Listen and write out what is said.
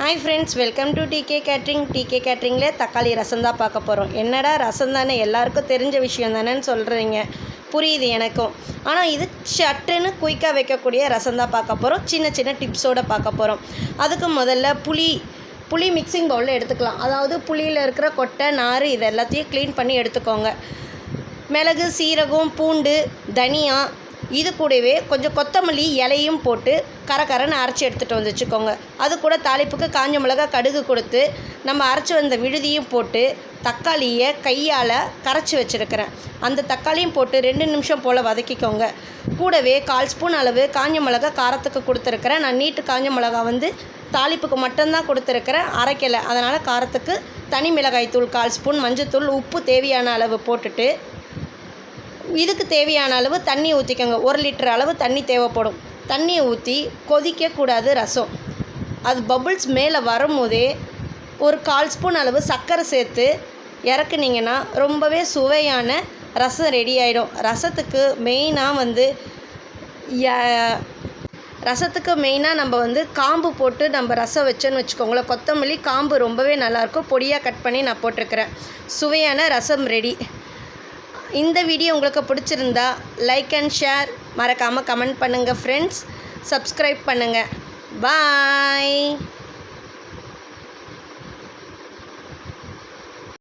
Hi friends, welcome to DK catering. DK கேட்ரிங்கில் தக்காளி ரசம் தான் பார்க்க போகிறோம். என்னடா ரசம் தானே, எல்லாருக்கும் தெரிஞ்ச விஷயம் தானேன்னு சொல்கிறீங்க. புரியுது எனக்கும். ஆனால் இது சட்டுன்னு குயிக்காக வைக்கக்கூடிய ரசம் தான் பார்க்க போகிறோம். சின்ன சின்ன டிப்ஸோடு பார்க்க போகிறோம். அதுக்கு முதல்ல புளி மிக்சிங் பவுலில் எடுத்துக்கலாம். அதாவது புளியில் இருக்கிற கொட்டை, நார் இது எல்லாத்தையும் க்ளீன் பண்ணி எடுத்துக்கோங்க. மிளகு, சீரகம், பூண்டு, தனியா, இது கூடவே கொஞ்சம் கொத்தமல்லி இலையும் போட்டு கரன்னு அரைச்சி எடுத்துகிட்டு வந்து வச்சுக்கோங்க. அது கூட தாளிப்புக்கு காஞ்ச மிளகா, கடுகு கொடுத்து நம்ம அரைச்சி வந்த விழுதியும் போட்டு தக்காளியை கையால் கரைச்சி வச்சுருக்கிறேன். அந்த தக்காளியும் போட்டு 2 நிமிஷம் போல் வதக்கிக்கோங்க. கூடவே 1/4 ஸ்பூன் அளவு காஞ்ச மிளகா காரத்துக்கு கொடுத்துருக்குறேன். நான் நீட்டு காஞ்ச மிளகா தாளிப்புக்கு மட்டும்தான் கொடுத்துருக்குறேன், அரைக்கலை. அதனால் காரத்துக்கு தனி மிளகாய் தூள் 1/4 ஸ்பூன், மஞ்சத்தூள், உப்பு தேவையான அளவு போட்டுட்டு இதுக்கு தேவையான அளவு தண்ணி ஊற்றிக்கோங்க. 1 லிட்டர் அளவு தண்ணி தேவைப்படும். தண்ணியை ஊற்றி கொதிக்கக்கூடாது ரசம். அது பபுள்ஸ் மேலே வரும்போதே ஒரு 1/4 ஸ்பூன் அளவு சர்க்கரை சேர்த்து இறக்குனிங்கன்னா ரொம்பவே சுவையான ரசம் ரெடி ஆகிடும். ரசத்துக்கு மெயினாக நம்ம காம்பு போட்டு நம்ம ரசம் வச்சோன்னு வச்சுக்கோங்களேன். கொத்தமல்லி காம்பு ரொம்பவே நல்லாயிருக்கும். பொடியாக கட் பண்ணி நான் போட்டிருக்கிறேன். சுவையான ரசம் ரெடி. இந்த வீடியோ உங்களுக்கு பிடிச்சிருந்தா லைக் அண்ட் ஷேர், மறக்காமல் கமெண்ட் பண்ணுங்கள் ஃப்ரெண்ட்ஸ். சப்ஸ்கிரைப் பண்ணுங்கள். பாய்.